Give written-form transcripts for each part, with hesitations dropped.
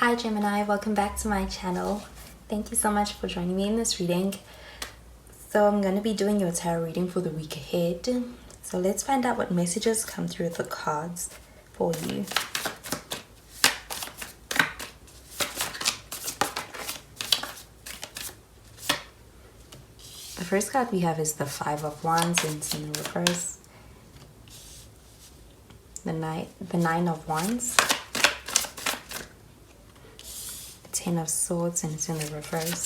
Hi Gemini, welcome back to my channel. Thank you so much for joining me in this reading. So I'm going to be doing your tarot reading for the week ahead. So let's find out what messages come through the cards for you. The first card we have is the Five of Wands, and it's in the reverse. The Nine of Wands. Ten of Swords, and it's in the reverse,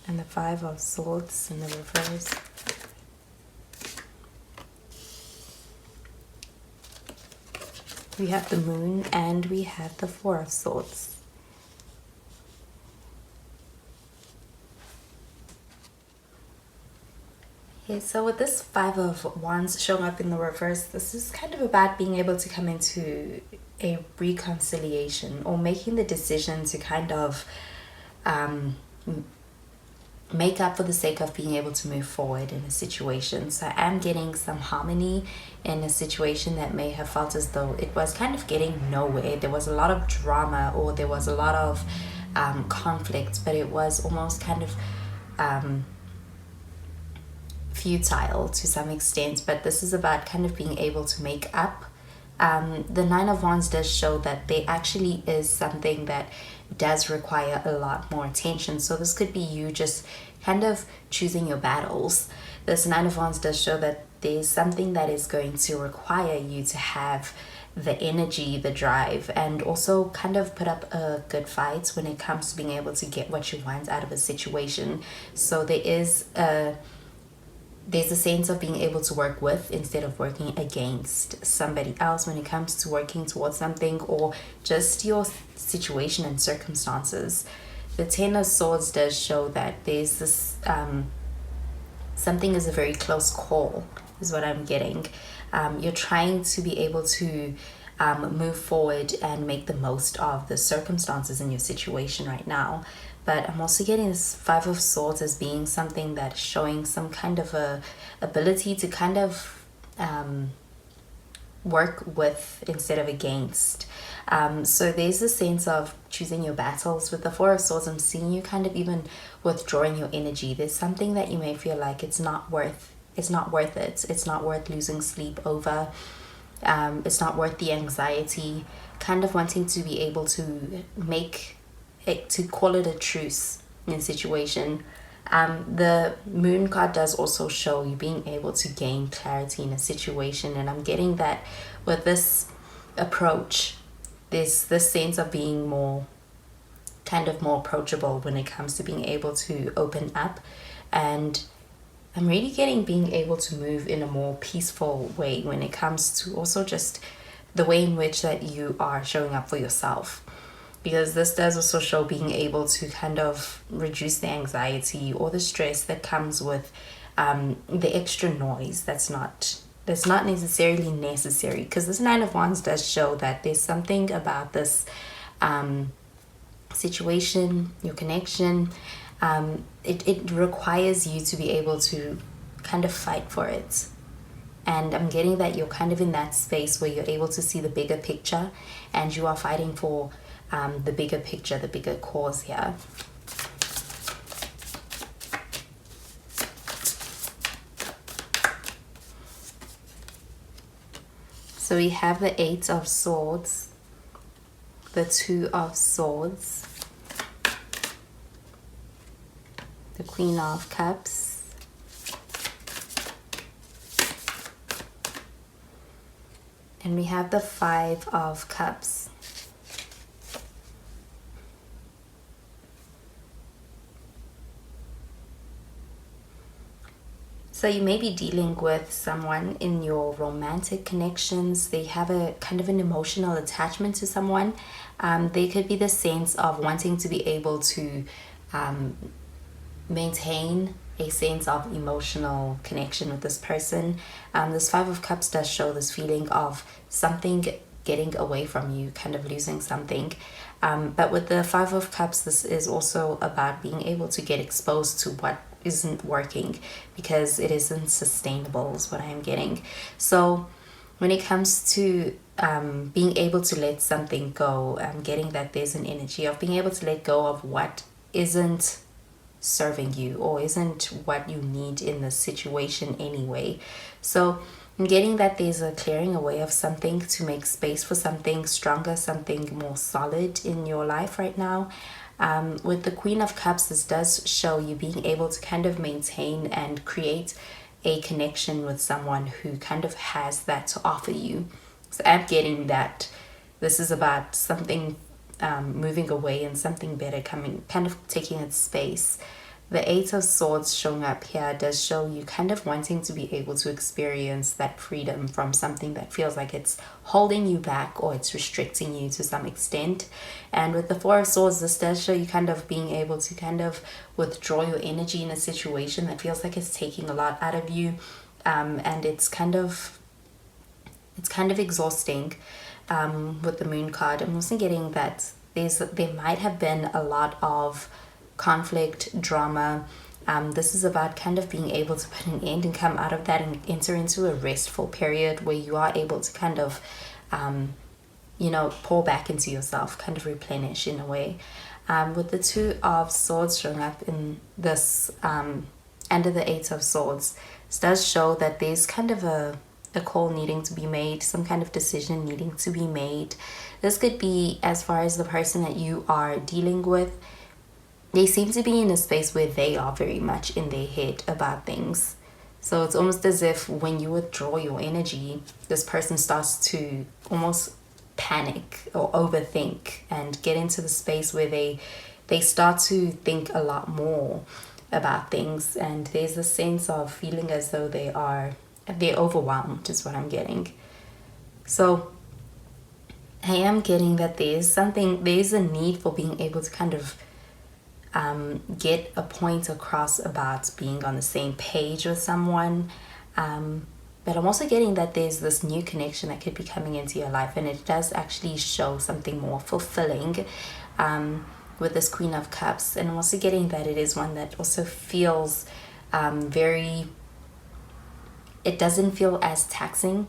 and the Five of Swords in the reverse, we have the Moon, and we have the Four of Swords. Okay, so with this Five of Wands showing up in the reverse, this is kind of about being able to come into a reconciliation or making the decision to kind of make up for the sake of being able to move forward in a situation. So I am getting some harmony in a situation that may have felt as though it was kind of getting nowhere. There was a lot of drama, or there was a lot of conflict, but it was almost kind of futile to some extent. But this is about kind of being able to make up. The Nine of Wands does show that there actually is something that does require a lot more attention. So this could be you just kind of choosing your battles. This Nine of Wands does show that there's something that is going to require you to have the energy, the drive, and also kind of put up a good fight when it comes to being able to get what you want out of a situation. So there's a sense of being able to work with instead of working against somebody else when it comes to working towards something, or just your situation and circumstances. The Ten of Swords does show that there's this something is a very close call is what I'm getting. You're trying to be able to move forward and make the most of the circumstances in your situation right now. But I'm also getting this Five of Swords as being something that's showing some kind of a ability to kind of work with instead of against. So there's a sense of choosing your battles. With the Four of Swords, I'm seeing you kind of even withdrawing your energy. There's something that you may feel like it's not worth it. It's not worth losing sleep over. It's not worth the anxiety. Kind of wanting to be able to call it a truce in a situation. The Moon card does also show you being able to gain clarity in a situation, and I'm getting that with this approach, there's this sense of being more approachable when it comes to being able to open up, and I'm really getting being able to move in a more peaceful way when it comes to also just the way in which that you are showing up for yourself. Because this does also show being able to kind of reduce the anxiety or the stress that comes with the extra noise that's not necessarily necessary. Because this Nine of Wands does show that there's something about this situation, your connection, it requires you to be able to kind of fight for it. And I'm getting that you're kind of in that space where you're able to see the bigger picture, and you are fighting for the bigger picture, the bigger cause here. So we have the Eight of Swords, the Two of Swords, the Queen of Cups, and we have the Five of Cups. So you may be dealing with someone in your romantic connections. They have a kind of an emotional attachment to someone. There could be the sense of wanting to be able to maintain a sense of emotional connection with this person. This Five of Cups does show this feeling of something getting away from you, kind of losing something. But with the Five of Cups, this is also about being able to get exposed to what isn't working, because it isn't sustainable is what I'm getting. So when it comes to being able to let something go. I'm getting that there's an energy of being able to let go of what isn't serving you or isn't what you need in the situation anyway. So I'm getting that there's a clearing away of something to make space for something stronger, something more solid in your life right now. With the Queen of Cups, this does show you being able to kind of maintain and create a connection with someone who kind of has that to offer you. So I'm getting that this is about something moving away and something better coming, kind of taking its space. The Eight of Swords showing up here does show you kind of wanting to be able to experience that freedom from something that feels like it's holding you back or it's restricting you to some extent. And with the Four of Swords, this does show you kind of being able to kind of withdraw your energy in a situation that feels like it's taking a lot out of you, and it's kind of exhausting. With the Moon card, I'm also getting that there might have been a lot of conflict, drama. This is about kind of being able to put an end and come out of that and enter into a restful period where you are able to kind of pour back into yourself, kind of replenish in a way. With the Two of Swords showing up in this under the Eight of Swords, this does show that there's kind of a call needing to be made, some kind of decision needing to be made. This could be as far as the person that you are dealing with. They seem to be in a space where they are very much in their head about things. So it's almost as if when you withdraw your energy, this person starts to almost panic or overthink and get into the space where they start to think a lot more about things. And there's a sense of feeling as though they're overwhelmed is what I'm getting. So I am getting that there's a need for being able to kind of get a point across about being on the same page with someone. But I'm also getting that there's this new connection that could be coming into your life, and it does actually show something more fulfilling with this Queen of Cups. And I'm also getting that it is one that also feels it doesn't feel as taxing.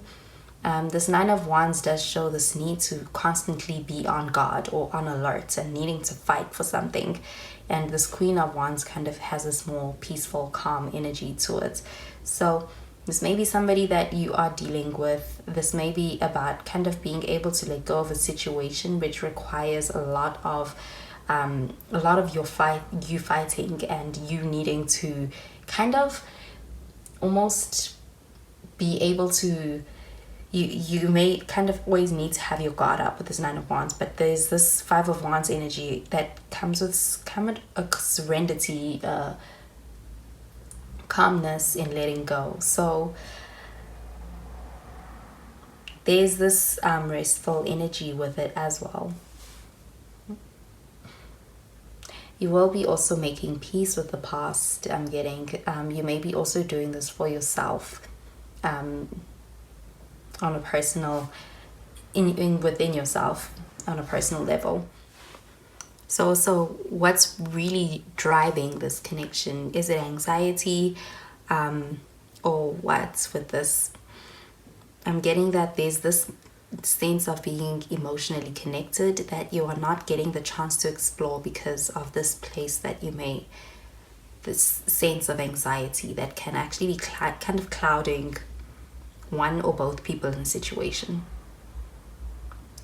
This Nine of Wands does show this need to constantly be on guard or on alert and needing to fight for something. And this Queen of Wands kind of has this more peaceful, calm energy to it. So this may be somebody that you are dealing with. This may be about kind of being able to let go of a situation which requires a lot of you fighting and you needing to kind of almost be able to, you may kind of always need to have your guard up with this Nine of Wands, but there's this Five of Wands energy that comes with kind of a serenity, calmness in letting go. So there's this restful energy with it as well. You will be also making peace with the past. I'm getting you may be also doing this for yourself, on a personal within yourself on a personal level. So what's really driving this connection? Is it anxiety, or what's with this? I'm getting that there's this sense of being emotionally connected that you are not getting the chance to explore because of this place that this sense of anxiety that can actually be kind of clouding one or both people in a situation.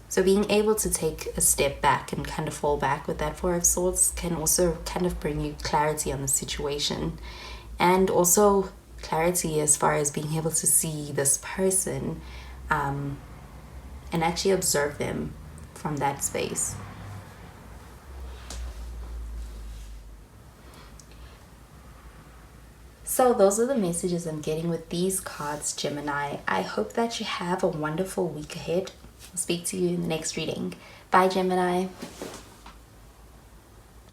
So being able to take a step back and kind of fall back with that Four of Swords can also kind of bring you clarity on the situation, and also clarity as far as being able to see this person and actually observe them from that space. So those are the messages I'm getting with these cards, Gemini. I hope that you have a wonderful week ahead. I'll speak to you in the next reading. Bye, Gemini.